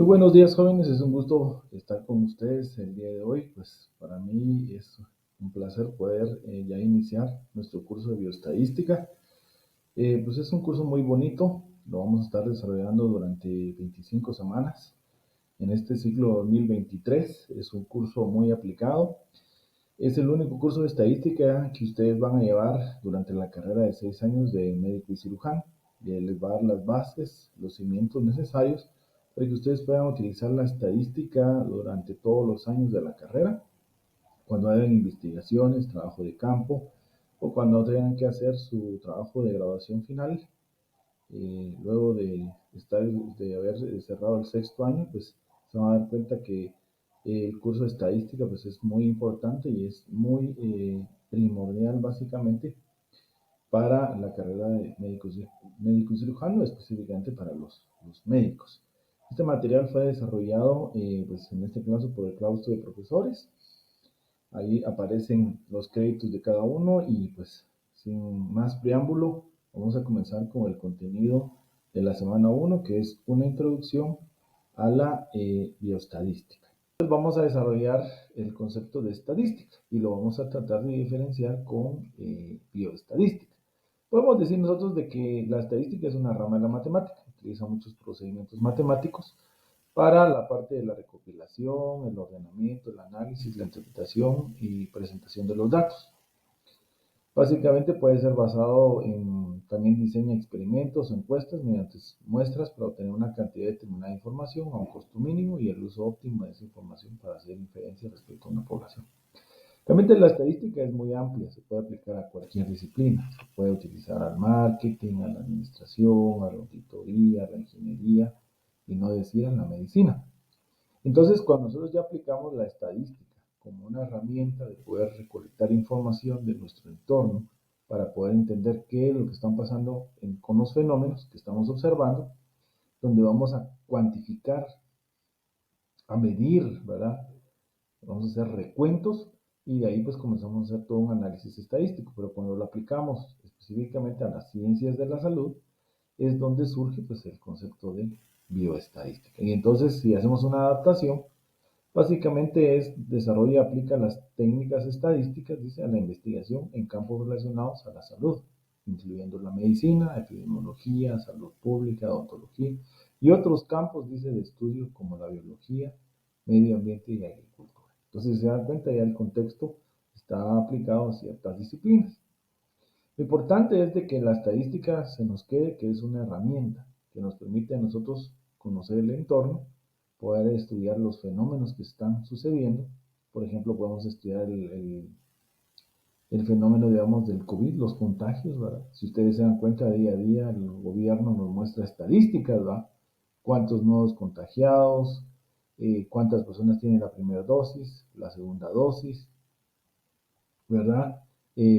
buenos días, jóvenes, es un gusto estar con ustedes el día de hoy. Pues para mí es un placer poder ya iniciar nuestro curso de bioestadística. Pues es un curso muy bonito, lo vamos a estar desarrollando durante 25 semanas en este ciclo 2023. Es un curso muy aplicado. Es el único curso de estadística que ustedes van a llevar durante la carrera de 6 años de médico y cirujano. Y les va a dar las bases, los cimientos necesarios para que ustedes puedan utilizar la estadística durante todos los años de la carrera, cuando hagan investigaciones, trabajo de campo o cuando tengan que hacer su trabajo de graduación final. Luego de haber cerrado el sexto año, pues se van a dar cuenta que el curso de estadística pues es muy importante y es muy primordial básicamente para la carrera de médico cirujano, específicamente para los médicos. Este material fue desarrollado, pues en este caso, por el claustro de profesores. Ahí aparecen los créditos de cada uno y pues sin más preámbulo, vamos a comenzar con el contenido de la semana 1, que es una introducción a la bioestadística. Entonces vamos a desarrollar el concepto de estadística y lo vamos a tratar de diferenciar con bioestadística. Podemos decir nosotros de que la estadística es una rama de la matemática, utiliza muchos procedimientos matemáticos para la parte de la recopilación, el ordenamiento, el análisis, la interpretación y presentación de los datos. Básicamente puede ser basado en, también diseña experimentos o encuestas mediante muestras para obtener una cantidad determinada de información a un costo mínimo y el uso óptimo de esa información para hacer inferencias respecto a una población. Realmente la estadística es muy amplia, se puede aplicar a cualquier disciplina, se puede utilizar al marketing, a la administración, a la auditoría, a la ingeniería y no decir a la medicina. Entonces, cuando nosotros ya aplicamos la estadística como una herramienta de poder recolectar información de nuestro entorno para poder entender qué es lo que están pasando con los fenómenos que estamos observando, donde vamos a cuantificar, a medir, ¿verdad? Vamos a hacer recuentos y de ahí pues comenzamos a hacer todo un análisis estadístico, pero cuando lo aplicamos específicamente a las ciencias de la salud, es donde surge pues el concepto de bioestadística. Y entonces si hacemos una adaptación, básicamente es desarrolla y aplica las técnicas estadísticas, dice, a la investigación en campos relacionados a la salud, incluyendo la medicina, epidemiología, salud pública, odontología y otros campos, dice, de estudio como la biología, medio ambiente y agricultura. Entonces, si se dan cuenta, ya el contexto está aplicado a ciertas disciplinas. Lo importante es de que la estadística se nos quede que es una herramienta que nos permite a nosotros conocer el entorno, poder estudiar los fenómenos que están sucediendo. Por ejemplo, podemos estudiar el fenómeno, digamos, del COVID, los contagios, ¿verdad? Si ustedes se dan cuenta, día a día el gobierno nos muestra estadísticas, ¿verdad? Cuántos nuevos contagiados, cuántas personas tienen la primera dosis, la segunda dosis, ¿verdad?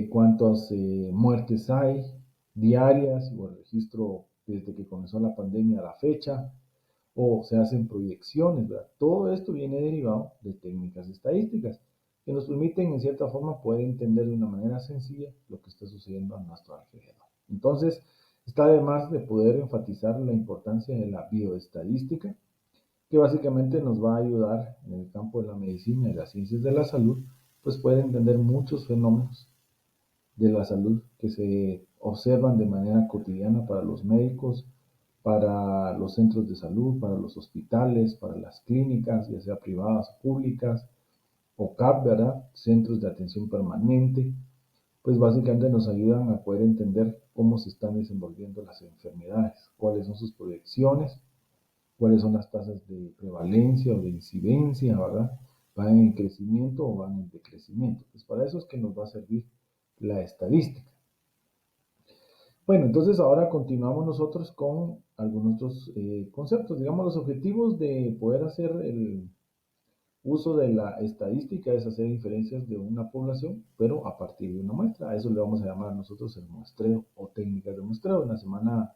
Cuántas muertes hay diarias, o el registro desde que comenzó la pandemia a la fecha, o se hacen proyecciones, ¿verdad? Todo esto viene derivado de técnicas estadísticas que nos permiten en cierta forma poder entender de una manera sencilla lo que está sucediendo a nuestro alrededor. Entonces, está además de poder enfatizar la importancia de la bioestadística, que básicamente nos va a ayudar en el campo de la medicina y las ciencias de la salud, pues puede entender muchos fenómenos de la salud que se observan de manera cotidiana para los médicos, para los centros de salud, para los hospitales, para las clínicas, ya sea privadas o públicas, o CAP, ¿verdad? Centros de atención permanente, pues básicamente nos ayudan a poder entender cómo se están desenvolviendo las enfermedades, cuáles son sus proyecciones, cuáles son las tasas de prevalencia o de incidencia, ¿verdad? ¿Van en crecimiento o van en decrecimiento? Pues para eso es que nos va a servir la estadística. Bueno, entonces ahora continuamos nosotros con algunos otros conceptos. Digamos, los objetivos de poder hacer el uso de la estadística es hacer inferencias de una población, pero a partir de una muestra. A eso le vamos a llamar nosotros el muestreo o técnicas de muestreo. En la semana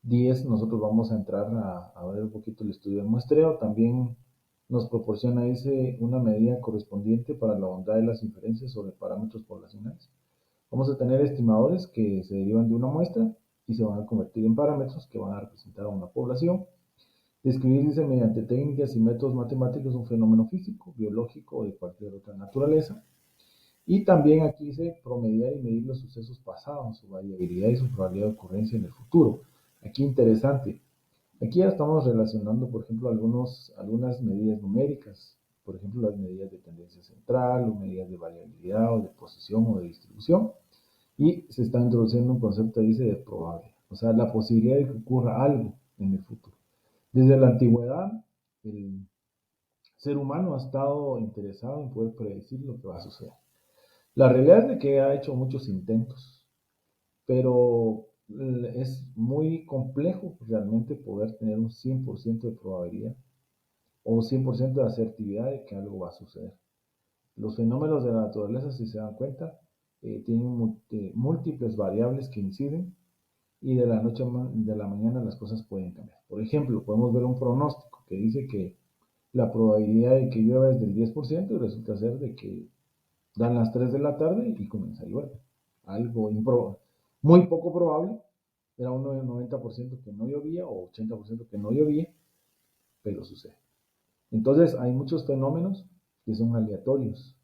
10 nosotros vamos a entrar a ver un poquito el estudio del muestreo. También nos proporciona ese una medida correspondiente para la bondad de las inferencias sobre parámetros poblacionales. Vamos a tener estimadores que se derivan de una muestra y se van a convertir en parámetros que van a representar a una población. Describir, dice, mediante técnicas y métodos matemáticos un fenómeno físico, biológico o de cualquier otra naturaleza. Y también aquí dice promediar y medir los sucesos pasados, su variabilidad y su probabilidad de ocurrencia en el futuro. Aquí interesante. Aquí ya estamos relacionando, por ejemplo, algunas medidas numéricas, por ejemplo, las medidas de tendencia central, o medidas de variabilidad, o de posición, o de distribución, y se está introduciendo un concepto, dice, de probable, o sea, la posibilidad de que ocurra algo en el futuro. Desde la antigüedad, el ser humano ha estado interesado en poder predecir lo que va a suceder. La realidad es de que ha hecho muchos intentos, pero es muy complejo realmente poder tener un 100% de probabilidad o un 100% de asertividad de que algo va a suceder. Los fenómenos de la naturaleza, si se dan cuenta, tienen múltiples variables que inciden y de la noche de la mañana las cosas pueden cambiar. Por ejemplo, podemos ver un pronóstico que dice que la probabilidad de que llueva es del 10% y resulta ser de que dan las 3 de la tarde y comienza a llover. Algo muy poco probable, era un 90% que no llovía o 80% que no llovía, pero sucede. Entonces hay muchos fenómenos que son aleatorios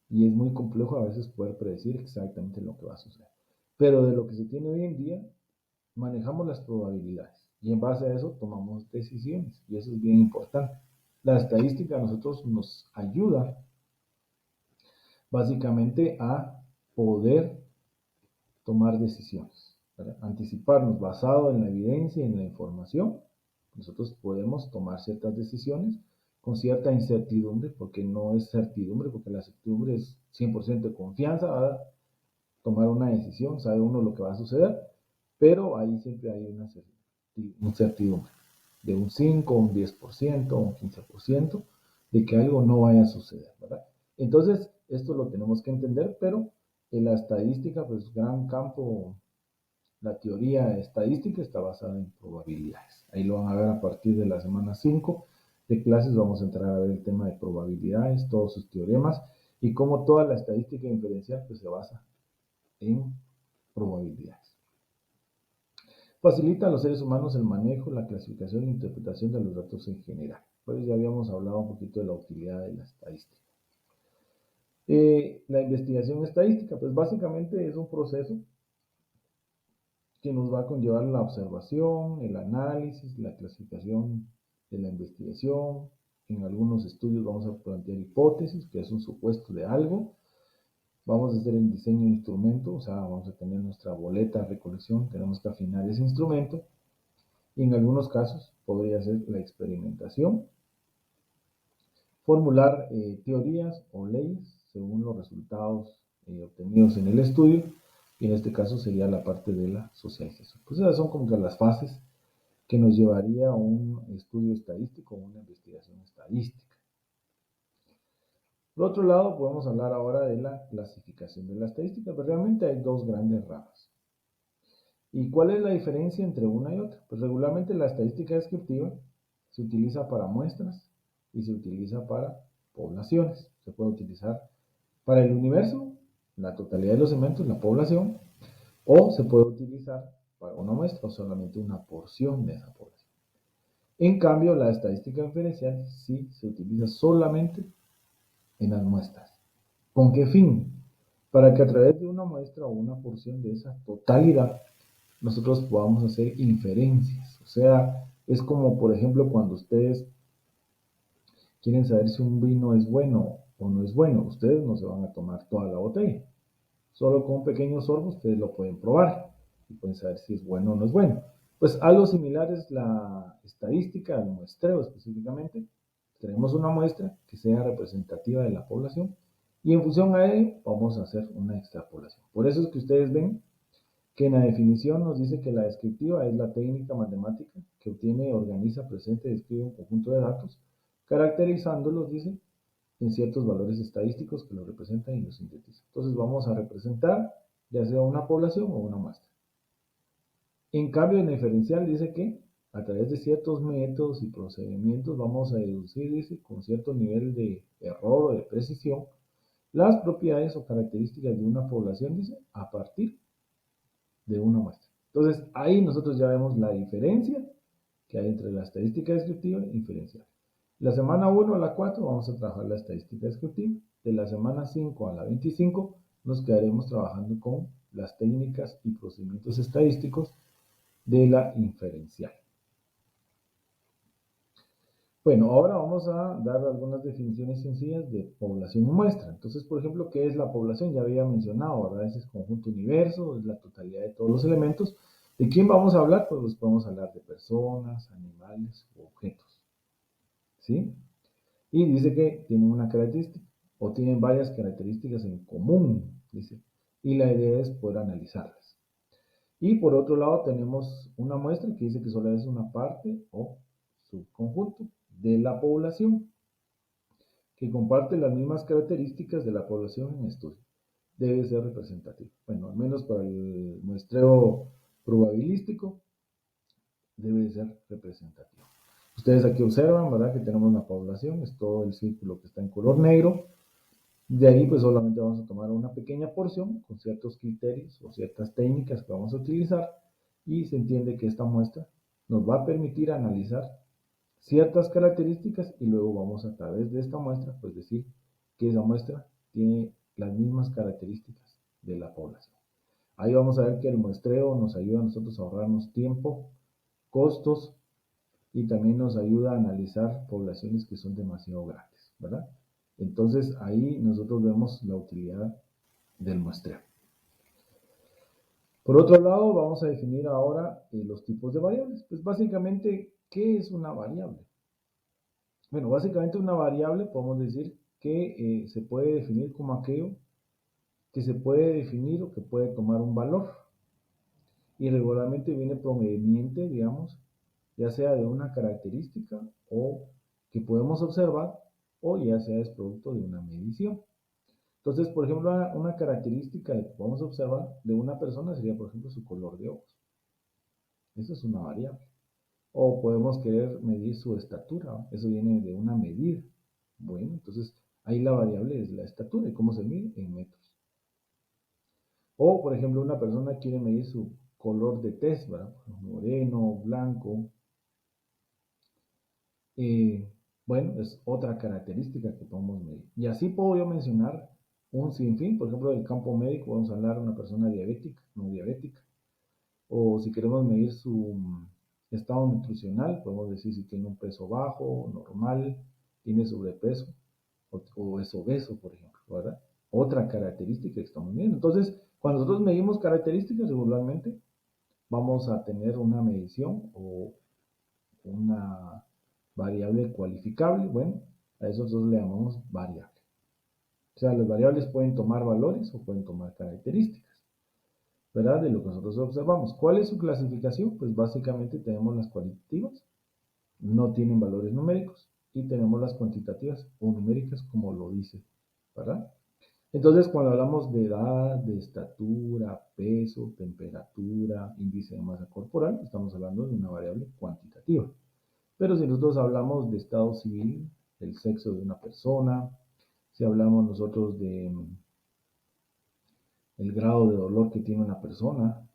y es muy complejo a veces poder predecir exactamente lo que va a suceder. Pero de lo que se tiene hoy en día, manejamos las probabilidades y en base a eso tomamos decisiones y eso es bien importante. La estadística a nosotros nos ayuda básicamente a poder tomar decisiones, ¿verdad? Anticiparnos basado en la evidencia y en la información. Nosotros podemos tomar ciertas decisiones con cierta incertidumbre, porque no es certidumbre, porque la certidumbre es 100% de confianza, ¿verdad? Tomar una decisión, sabe uno lo que va a suceder, pero ahí siempre hay una incertidumbre de un 5, un 10%, un 15% de que algo no vaya a suceder, ¿verdad? Entonces, esto lo tenemos que entender, pero en la estadística, pues gran campo, la teoría estadística está basada en probabilidades. Ahí lo van a ver a partir de la semana 5 de clases, vamos a entrar a ver el tema de probabilidades, todos sus teoremas y cómo toda la estadística inferencial pues, se basa en probabilidades. Facilita a los seres humanos el manejo, la clasificación e interpretación de los datos en general. Pues ya habíamos hablado un poquito de la utilidad de la estadística. La investigación estadística, pues básicamente es un proceso que nos va a conllevar la observación, el análisis, la clasificación de la investigación. En algunos estudios vamos a plantear hipótesis, que es un supuesto de algo. Vamos a hacer el diseño de instrumento, o sea, vamos a tener nuestra boleta de recolección, tenemos que afinar ese instrumento. Y en algunos casos podría ser la experimentación, formular teorías o leyes según los resultados obtenidos en el estudio, y en este caso sería la parte de la socialización. Pues esas son como que las fases que nos llevaría a un estudio estadístico o una investigación estadística. Por otro lado, podemos hablar ahora de la clasificación de la estadística, pero realmente hay dos grandes ramas. ¿Y cuál es la diferencia entre una y otra? Pues regularmente la estadística descriptiva se utiliza para muestras y se utiliza para poblaciones. Se puede utilizar para el universo, la totalidad de los elementos, la población, o se puede utilizar para una muestra o solamente una porción de esa población. En cambio, la estadística inferencial sí se utiliza solamente en las muestras. ¿Con qué fin? Para que a través de una muestra o una porción de esa totalidad nosotros podamos hacer inferencias. O sea, es como por ejemplo cuando ustedes quieren saber si un vino es bueno o no es bueno, ustedes no se van a tomar toda la botella. Solo con un pequeño sorbo ustedes lo pueden probar y pueden saber si es bueno o no es bueno. Pues algo similar es la estadística, el muestreo específicamente. Tenemos una muestra que sea representativa de la población y en función a ello vamos a hacer una extrapolación. Por eso es que ustedes ven que en la definición nos dice que la descriptiva es la técnica matemática que obtiene, organiza, presenta y describe un conjunto de datos, caracterizándolos, dice, en ciertos valores estadísticos que los representan y los sintetizan. Entonces vamos a representar ya sea una población o una muestra. En cambio, en diferencial dice que a través de ciertos métodos y procedimientos vamos a deducir, dice, con cierto nivel de error o de precisión, las propiedades o características de una población, dice, a partir de una muestra. Entonces, ahí nosotros ya vemos la diferencia que hay entre la estadística descriptiva e inferencial. La semana 1 a la 4 vamos a trabajar la estadística descriptiva. De la semana 5 a la 25 nos quedaremos trabajando con las técnicas y procedimientos estadísticos de la inferencial. Bueno, ahora vamos a dar algunas definiciones sencillas de población y muestra. Entonces, por ejemplo, ¿qué es la población? Ya había mencionado, ¿verdad? Ese es conjunto universo, es la totalidad de todos los elementos. ¿De quién vamos a hablar? Pues podemos hablar de personas, animales o objetos. ¿Sí? Y dice que tienen una característica o tienen varias características en común, dice. Y la idea es poder analizarlas. Y por otro lado tenemos una muestra que dice que solo es una parte o subconjunto de la población que comparte las mismas características de la población en estudio. Debe ser representativo. Bueno, al menos para el muestreo probabilístico debe ser representativo. Ustedes aquí observan, ¿verdad? Que tenemos una población, es todo el círculo que está en color negro. De ahí pues solamente vamos a tomar una pequeña porción con ciertos criterios o ciertas técnicas que vamos a utilizar y se entiende que esta muestra nos va a permitir analizar ciertas características y luego vamos a través de esta muestra pues decir que esa muestra tiene las mismas características de la población. Ahí vamos a ver que el muestreo nos ayuda a nosotros a ahorrarnos tiempo, costos y también nos ayuda a analizar poblaciones que son demasiado grandes, ¿verdad? Entonces ahí nosotros vemos la utilidad del muestreo. Por otro lado, vamos a definir ahora los tipos de variables. Pues básicamente, ¿qué es una variable? Bueno, básicamente una variable podemos decir que se puede definir como aquello que se puede definir o que puede tomar un valor. Y regularmente viene proveniente, digamos, ya sea de una característica o que podemos observar o ya sea es producto de una medición. Entonces, por ejemplo, una característica que podemos observar de una persona sería, por ejemplo, su color de ojos. Eso es una variable. O podemos querer medir su estatura. Eso viene de una medida. Bueno, entonces ahí la variable es la estatura. ¿Y cómo se mide? En metros. O, por ejemplo, una persona quiere medir su color de tez, ¿verdad? Moreno, blanco. Bueno, es otra característica que podemos medir. Y así puedo yo mencionar un sinfín. Por ejemplo, del campo médico vamos a hablar de una persona diabética, no diabética. O si queremos medir su estado nutricional, podemos decir si tiene un peso bajo, normal, tiene sobrepeso o es obeso, por ejemplo, ¿verdad? Otra característica que estamos midiendo. Entonces, cuando nosotros medimos características regularmente, vamos a tener una medición o una variable cualificable. Bueno, a eso nosotros le llamamos variable. O sea, las variables pueden tomar valores o pueden tomar características, ¿verdad? De lo que nosotros observamos. ¿Cuál es su clasificación? Pues básicamente tenemos las cualitativas, no tienen valores numéricos, y tenemos las cuantitativas o numéricas como lo dice, ¿verdad? Entonces, cuando hablamos de edad, de estatura, peso, temperatura, índice de masa corporal, estamos hablando de una variable cuantitativa. Pero si nosotros hablamos de estado civil, el sexo de una persona, si hablamos nosotros de el grado de dolor que tiene una persona,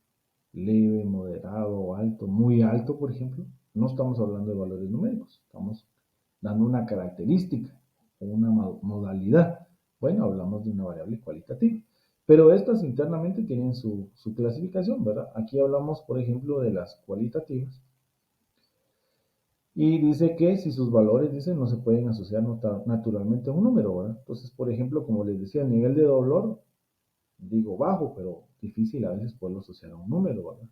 leve, moderado, alto, muy alto, por ejemplo, no estamos hablando de valores numéricos, estamos dando una característica o una modalidad. Bueno, hablamos de una variable cualitativa. Pero estas internamente tienen su clasificación, ¿verdad? Aquí hablamos, por ejemplo, de las cualitativas. Y dice que si sus valores, dice, no se pueden asociar naturalmente a un número, ¿verdad? Entonces, por ejemplo, como les decía, el nivel de dolor, digo bajo, pero difícil a veces poderlo asociar a un número, ¿verdad?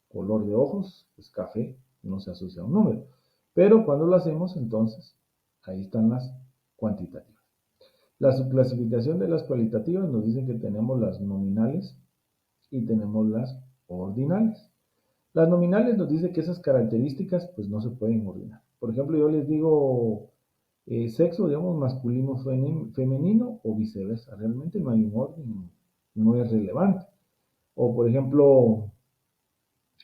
Color de ojos, pues café, no se asocia a un número. Pero cuando lo hacemos, entonces, ahí están las cuantitativas. La subclasificación de las cualitativas nos dice que tenemos las nominales y tenemos las ordinales. Las nominales nos dice que esas características pues no se pueden ordenar. Por ejemplo, yo les digo sexo, digamos, masculino, femenino o viceversa. Realmente no hay un orden, no es relevante. O por ejemplo,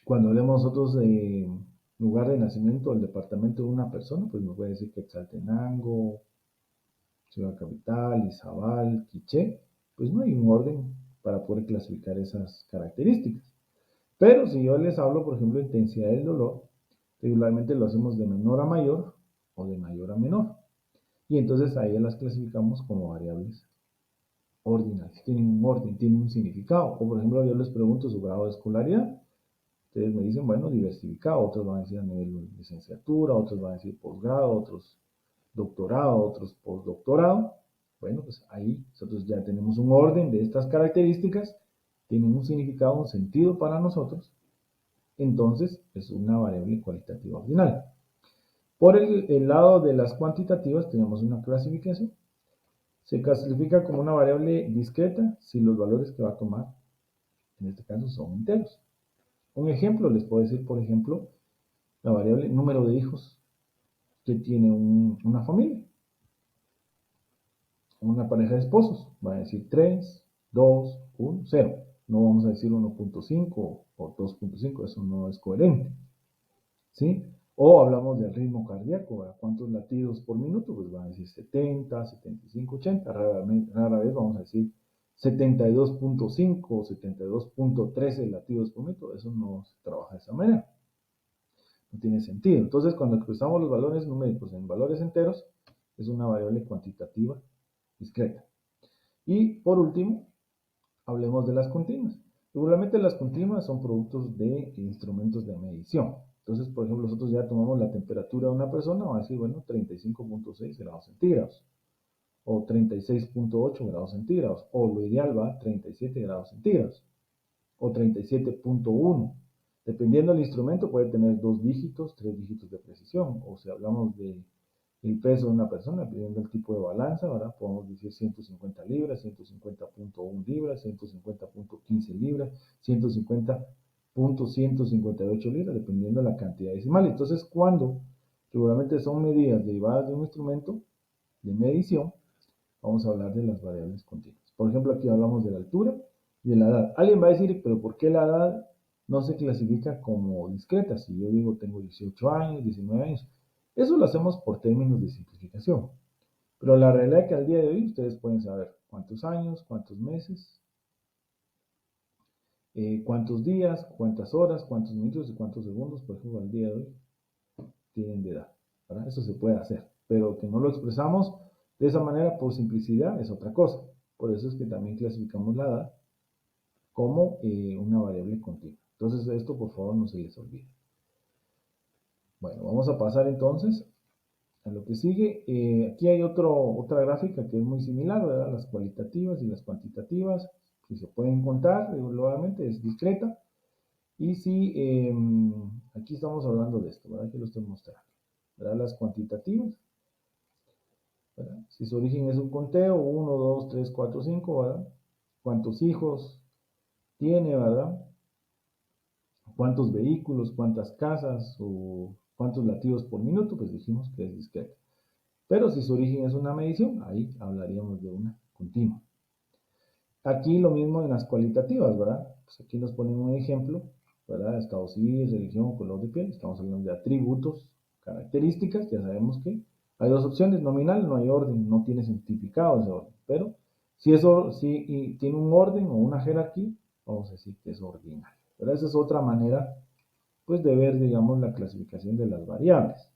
cuando hablemos nosotros de lugar de nacimiento, el departamento de una persona, pues nos puede decir Quetzaltenango, Ciudad Capital, Izabal, Quiché. Pues no hay un orden para poder clasificar esas características. Pero si yo les hablo, por ejemplo, de intensidad del dolor, Regularmente lo hacemos de menor a mayor o de mayor a menor. Y entonces ahí las clasificamos como variables ordinales. Tienen un orden, tienen un significado. O por ejemplo, yo les pregunto su grado de escolaridad. Ustedes me dicen, bueno, diversificado. Otros van a decir a nivel de licenciatura, otros van a decir posgrado, otros doctorado, otros postdoctorado. Bueno, pues ahí nosotros ya tenemos un orden de estas características, tienen un significado, un sentido para nosotros, entonces es una variable cualitativa ordinal. Por el lado de las cuantitativas tenemos una clasificación. Se clasifica como una variable discreta si los valores que va a tomar, en este caso, son enteros. Un ejemplo, les puedo decir, por ejemplo, la variable número de hijos que tiene una familia. Una pareja de esposos, va a decir 3, 2, 1, 0. No vamos a decir 1.5 o 2.5, eso no es coherente. ¿Sí? O hablamos del ritmo cardíaco, ¿verdad? ¿Cuántos latidos por minuto? Pues van a decir 70, 75, 80. Rara vez vamos a decir 72.5 o 72.13 latidos por minuto. Eso no se trabaja de esa manera. No tiene sentido. Entonces, cuando expresamos los valores numéricos en valores enteros, es una variable cuantitativa discreta. Y por último, hablemos de las continuas. Regularmente las continuas son productos de instrumentos de medición. Entonces, por ejemplo, nosotros ya tomamos la temperatura de una persona, vamos a decir, bueno, 35.6 grados centígrados, o 36.8 grados centígrados, o lo ideal va 37 grados centígrados, o 37.1. Dependiendo del instrumento puede tener 2 dígitos, 3 dígitos de precisión, o si hablamos de el peso de una persona, dependiendo del tipo de balanza, ¿verdad? Podemos decir 150 libras, 150.1 libras, 150.15 libras, 150.158 libras, dependiendo de la cantidad decimal. Entonces, cuando regularmente son medidas derivadas de un instrumento de medición, vamos a hablar de las variables continuas. Por ejemplo, aquí hablamos de la altura y de la edad. Alguien va a decir, pero ¿por qué la edad no se clasifica como discreta? Si yo digo tengo 18 años, 19 años. Eso lo hacemos por términos de simplificación. Pero la realidad es que al día de hoy ustedes pueden saber cuántos años, cuántos meses, cuántos días, cuántas horas, cuántos minutos y cuántos segundos, por ejemplo, al día de hoy tienen de edad. ¿Verdad? Eso se puede hacer. Pero que no lo expresamos de esa manera por simplicidad es otra cosa. Por eso es que también clasificamos la edad como una variable continua. Entonces esto por favor no se les olvide. Bueno, vamos a pasar entonces a lo que sigue. Aquí hay otra gráfica que es muy similar, ¿verdad? Las cualitativas y las cuantitativas, si se pueden contar regularmente, es discreta. Y si aquí estamos hablando de esto, ¿verdad? Que lo estoy mostrando. ¿Verdad? Las cuantitativas, ¿verdad? Si su origen es un conteo, 1, 2, 3, 4, 5, ¿verdad? ¿Cuántos hijos tiene, ¿verdad? ¿Cuántos vehículos, cuántas casas o cuántos latidos por minuto? Pues dijimos que es discreta. Pero si su origen es una medición, ahí hablaríamos de una continua. Aquí lo mismo en las cualitativas, ¿verdad? Pues aquí nos ponen un ejemplo, ¿verdad? Estado civil, religión, color de piel. Estamos hablando de atributos, características. Ya sabemos que hay dos opciones, nominal, no hay orden, no tiene significado ese orden. Pero si eso si tiene un orden o una jerarquía, vamos a decir que es ordinal. Pero esa es otra manera, pues, de ver, digamos, la clasificación de las variables.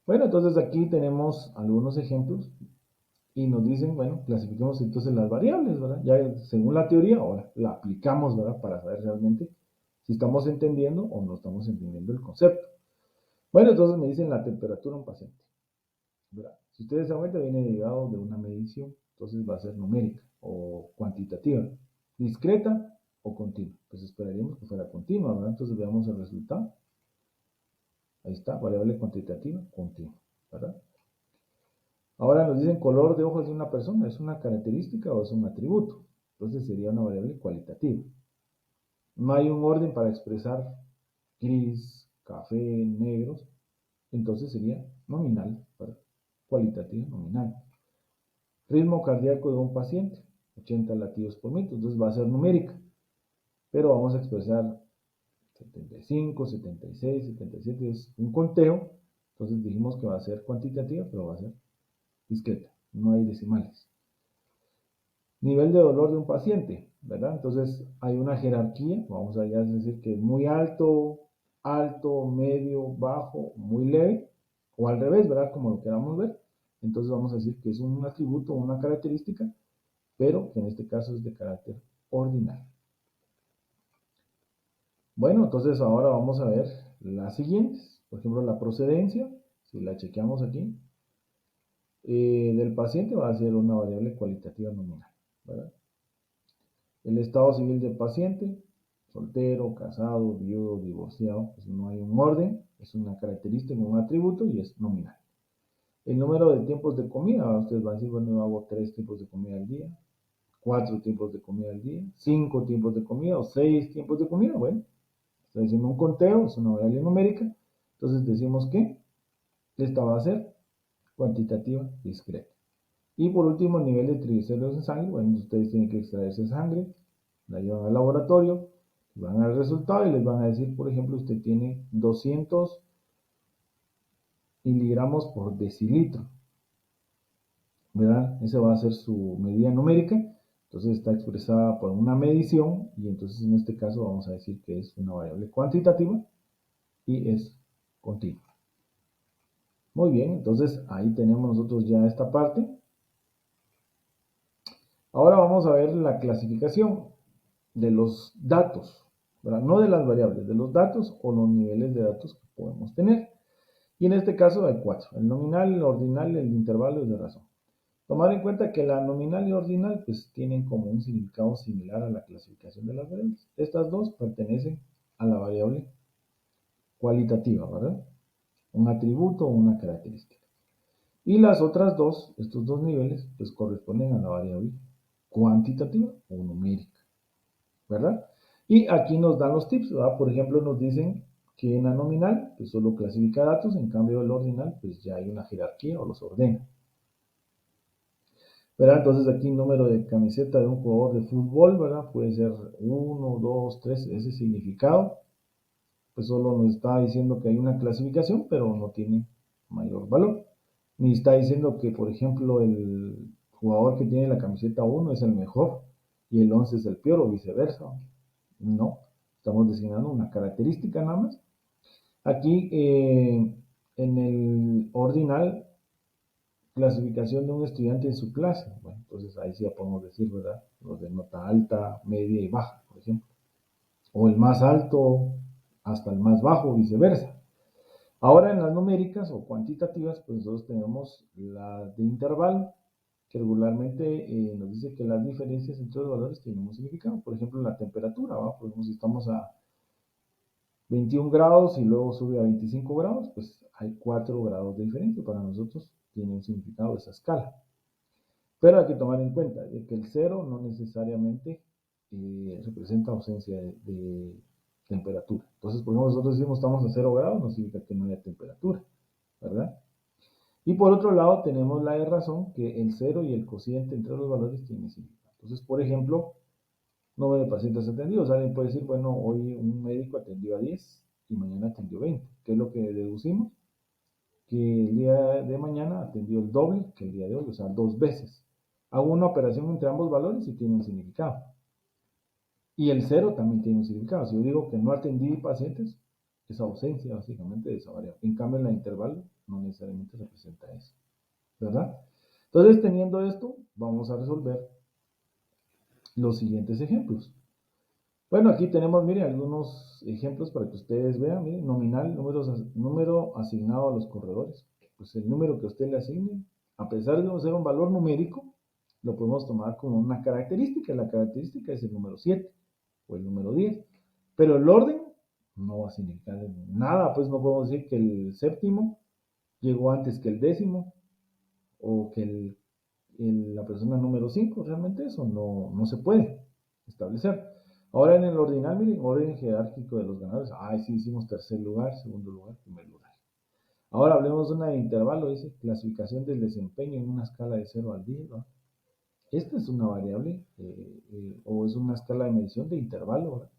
Bueno, entonces aquí tenemos algunos ejemplos y nos dicen, bueno, clasifiquemos entonces las variables, ¿verdad? Ya según la teoría, ahora la aplicamos, ¿verdad? Para saber realmente si estamos entendiendo o no estamos entendiendo el concepto. Bueno, entonces me dicen la temperatura de un paciente, ¿verdad? Si ustedes se dan cuenta, viene derivado de una medición, entonces va a ser numérica o cuantitativa, discreta o continua. Pues esperaríamos que fuera continua, ¿verdad? Entonces veamos el resultado. Ahí está, variable cuantitativa continua, ¿verdad? Ahora nos dicen color de ojos de una persona, ¿es una característica o es un atributo? Entonces sería una variable cualitativa. No hay un orden para expresar gris, café, negros, entonces sería nominal, ¿verdad? Cualitativa, nominal. Ritmo cardíaco de un paciente, 80 latidos por minuto, entonces va a ser numérica, pero vamos a expresar 75, 76, 77, es un conteo, entonces dijimos que va a ser cuantitativa, pero va a ser discreta, no hay decimales. Nivel de dolor de un paciente. ¿verdad? Entonces hay una jerarquía, vamos a decir que es muy alto, alto, medio, bajo, muy leve, o al revés, ¿verdad? Como lo queramos ver. Entonces vamos a decir que es un atributo, una característica, pero que en este caso es de carácter ordinal. Bueno, entonces ahora vamos a ver las siguientes. Por ejemplo, la procedencia, si la chequeamos aquí, del paciente va a ser una variable cualitativa nominal, ¿verdad? El estado civil del paciente, soltero, casado, viudo, divorciado, pues no hay un orden, es una característica, un atributo y es nominal. El número de tiempos de comida, ustedes van a decir, bueno, yo hago 3 tiempos de comida al día, 4 tiempos de comida al día, 5 tiempos de comida o 6 tiempos de comida, bueno, está diciendo un conteo, es una variable numérica, entonces decimos que esta va a ser cuantitativa discreta. Y por último, el nivel de triglicéridos en sangre, bueno, ustedes tienen que extraerse sangre, la llevan al laboratorio, van al resultado y les van a decir, por ejemplo, usted tiene 200 miligramos por decilitro, ¿verdad? Esa va a ser su medida numérica, entonces está expresada por una medición y entonces en este caso vamos a decir que es una variable cuantitativa y es continua. Muy bien, entonces ahí tenemos nosotros ya esta parte. Ahora vamos a ver la clasificación de los datos, ¿verdad? No de las variables, de los datos o los niveles de datos que podemos tener. Y en este caso hay 4, el nominal, el ordinal, el intervalo y el de razón. Tomar en cuenta que la nominal y ordinal pues tienen como un significado similar a la clasificación de las variables. Estas dos pertenecen a la variable cualitativa, ¿verdad? Un atributo o una característica. Y las otras dos, estos dos niveles, pues corresponden a la variable cuantitativa o numérica, ¿verdad? Y aquí nos dan los tips, ¿verdad? Por ejemplo, nos dicen que en la nominal, pues solo clasifica datos, en cambio el ordinal, pues ya hay una jerarquía o los ordena. ¿Verdad? Entonces aquí número de camiseta de un jugador de fútbol, ¿verdad? Puede ser 1, 2, 3, ese significado. Pues solo nos está diciendo que hay una clasificación, pero no tiene mayor valor. Ni está diciendo que, por ejemplo, el jugador que tiene la camiseta 1 es el mejor y el 11 es el peor o viceversa. No, estamos designando una característica nada más. Aquí en el ordinal, clasificación de un estudiante en su clase. Bueno, entonces ahí sí ya podemos decir, ¿verdad? Los de nota alta, media y baja, por ejemplo. O el más alto hasta el más bajo, viceversa. Ahora en las numéricas o cuantitativas, pues nosotros tenemos la de intervalo, que regularmente nos dice que las diferencias entre los valores tienen un significado. Por ejemplo, la temperatura, ¿va? Por ejemplo, si estamos a 21 grados y luego sube a 25 grados, pues hay 4 grados de diferencia. Para nosotros tiene un significado esa escala. Pero hay que tomar en cuenta de que el cero no necesariamente representa ausencia de temperatura. Entonces, por ejemplo, nosotros decimos estamos a 0 grados, no significa que no haya temperatura, ¿verdad? Y por otro lado tenemos la de razón, que el cero y el cociente entre los valores tienen significado. Entonces, por ejemplo, número de pacientes atendidos. Alguien puede decir, bueno, hoy un médico atendió a 10 y mañana atendió 20. ¿Qué es lo que deducimos? Que el día de mañana atendió el doble que el día de hoy, o sea, 2 veces. Hago una operación entre ambos valores y tiene un significado. Y el cero también tiene un significado. Si yo digo que no atendí pacientes, es ausencia básicamente de esa variable. En cambio, en el intervalo no necesariamente representa eso, ¿verdad? Entonces, teniendo esto, vamos a resolver los siguientes ejemplos. Bueno, aquí tenemos, miren, algunos ejemplos para que ustedes vean. Miren, nominal, número asignado a los corredores. Pues el número que usted le asigne, a pesar de no ser un valor numérico, lo podemos tomar como una característica. La característica es el número 7 o el número 10. Pero el orden no va a significar nada, pues no podemos decir que el séptimo llegó antes que el décimo o que la persona número 5. Realmente eso no se puede establecer. Ahora en el ordinal, miren, orden jerárquico de los ganadores. Ay, sí, hicimos tercer lugar, segundo lugar, primer lugar. Ahora hablemos de una de intervalo, dice clasificación del desempeño en una escala de 0 al 10, ¿no? Esta es una variable o es una escala de medición de intervalo, ¿verdad?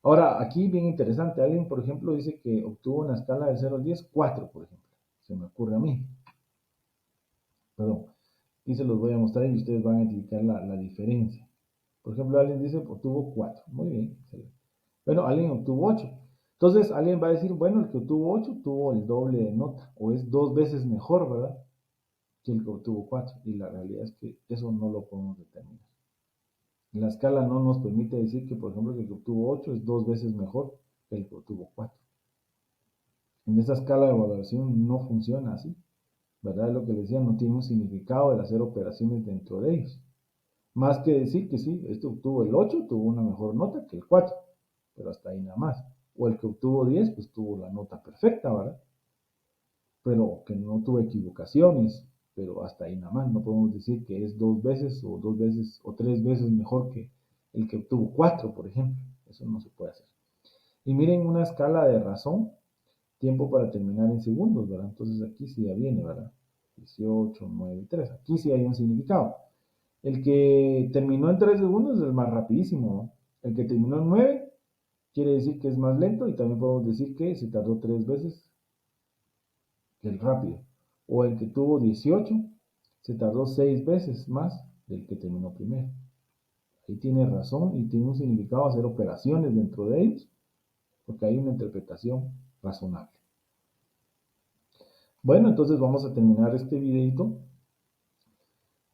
Ahora, aquí bien interesante, alguien, por ejemplo, dice que obtuvo una escala de 0 al 10, 4, por ejemplo. Se me ocurre a mí. Perdón. Aquí se los voy a mostrar y ustedes van a identificar la diferencia. Por ejemplo, alguien dice, obtuvo 4. Muy bien, excelente. Bueno, alguien obtuvo 8. Entonces, alguien va a decir, bueno, el que obtuvo 8 tuvo el doble de nota, o es 2 veces mejor, ¿verdad? Que el que obtuvo 4. Y la realidad es que eso no lo podemos determinar. La escala no nos permite decir que, por ejemplo, que el que obtuvo 8 es 2 veces mejor que el que obtuvo 4. En esa escala de evaluación no funciona así, ¿verdad? Es lo que les decía, no tiene un significado el hacer operaciones dentro de ellos. Más que decir que sí, este obtuvo el 8, tuvo una mejor nota que el 4, pero hasta ahí nada más. O el que obtuvo 10, pues tuvo la nota perfecta, ¿verdad? Pero que no tuvo equivocaciones, pero hasta ahí nada más. No podemos decir que es 2 veces o 2 veces o 3 veces mejor que el que obtuvo 4, por ejemplo. Eso no se puede hacer. Y miren una escala de razón, tiempo para terminar en segundos, ¿verdad? Entonces aquí sí ya viene, ¿verdad? 18, 9, 3. Aquí sí hay un significado. El que terminó en 3 segundos es el más rapidísimo, ¿no? El que terminó en 9 quiere decir que es más lento y también podemos decir que se tardó 3 veces que el rápido. O el que tuvo 18 se tardó 6 veces más del que terminó primero. Ahí tiene razón y tiene un significado hacer operaciones dentro de ellos porque hay una interpretación razonable. Bueno, entonces vamos a terminar este videito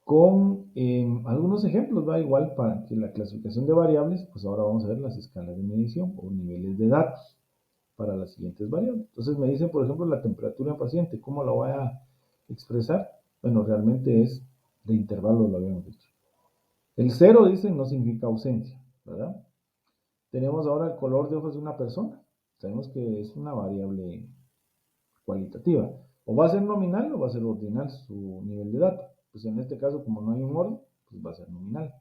con algunos ejemplos, va igual para que la clasificación de variables, pues ahora vamos a ver las escalas de medición o niveles de datos para las siguientes variables. Entonces me dicen, por ejemplo, la temperatura en paciente, ¿cómo la voy a expresar? Bueno, realmente es de intervalos, lo habíamos dicho. El 0, dicen, no significa ausencia, ¿verdad? Tenemos ahora el color de ojos de una persona. Sabemos que es una variable cualitativa. O va a ser nominal o va a ser ordinal su nivel de dato. Pues en este caso, como no hay un orden, pues va a ser nominal.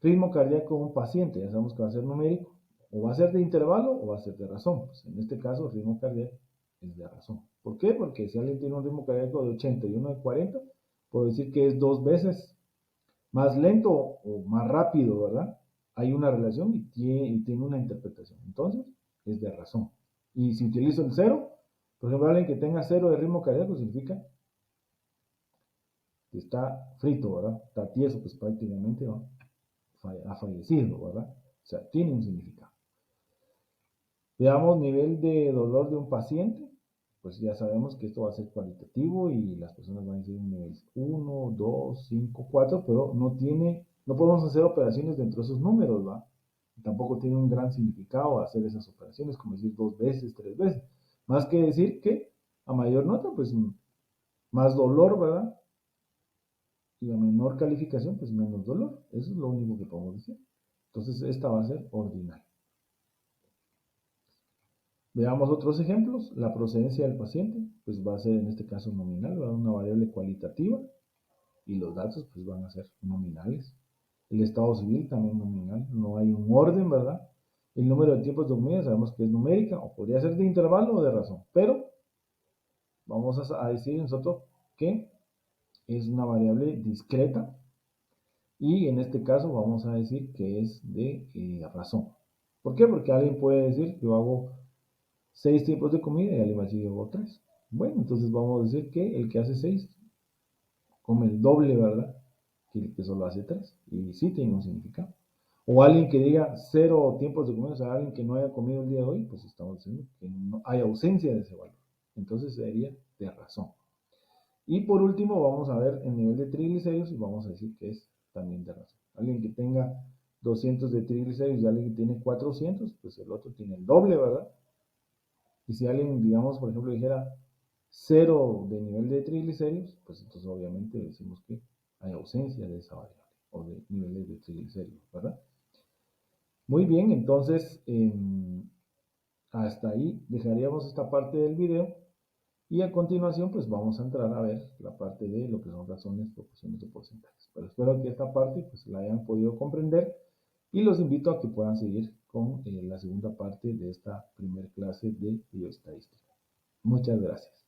Ritmo cardíaco de un paciente, ya sabemos que va a ser numérico. O va a ser de intervalo o va a ser de razón. Pues en este caso, el ritmo cardíaco es de razón. ¿Por qué? Porque si alguien tiene un ritmo cardíaco de 80 y uno de 40, puedo decir que es 2 veces más lento o más rápido, ¿verdad? Hay una relación y tiene una interpretación. Entonces, es de razón. Y si utilizo el 0, por ejemplo, alguien que tenga 0 de ritmo cardíaco significa que está frito, ¿verdad? Está tieso, pues prácticamente, ¿no? Ha fallecido, ¿verdad? O sea, tiene un significado. Veamos nivel de dolor de un paciente. Pues ya sabemos que esto va a ser cualitativo y las personas van a decir un nivel 1, 2, 5, 4, pero no podemos hacer operaciones dentro de esos números, ¿va? Tampoco tiene un gran significado hacer esas operaciones, como decir 2 veces, 3 veces. Más que decir que a mayor nota, pues más dolor, ¿verdad? Y a menor calificación, pues menos dolor. Eso es lo único que podemos decir. Entonces, esta va a ser ordinal. Veamos otros ejemplos. La procedencia del paciente, pues va a ser en este caso nominal, ¿verdad? Una variable cualitativa y los datos pues van a ser nominales. El estado civil también nominal, no hay un orden, ¿verdad? El número de tiempos de dormida sabemos que es numérica o podría ser de intervalo o de razón, pero vamos a decir nosotros que es una variable discreta y en este caso vamos a decir que es de razón. ¿Por qué? Porque alguien puede decir yo hago 6 tiempos de comida y alguien va a decir yo hago 3. Bueno, entonces vamos a decir que el que hace 6 come el doble, ¿verdad? Que el que solo hace 3. Y sí tiene un significado. O alguien que diga 0 tiempos de comida, o sea, alguien que no haya comido el día de hoy, pues estamos diciendo que no hay ausencia de ese valor. Entonces sería de razón. Y por último, vamos a ver el nivel de triglicéridos y vamos a decir que es también de razón. Alguien que tenga 200 de triglicéridos y alguien que tiene 400, pues el otro tiene el doble, ¿verdad? Y si alguien, digamos, por ejemplo, dijera 0 de nivel de triglicéridos, pues entonces obviamente decimos que hay ausencia de esa variable o de niveles de triglicéridos, ¿verdad? Muy bien, entonces hasta ahí dejaríamos esta parte del video y a continuación pues vamos a entrar a ver la parte de lo que son razones, proporciones o porcentajes. Pero espero que esta parte pues la hayan podido comprender y los invito a que puedan seguir con la segunda parte de esta primera clase de bioestadística. Muchas gracias.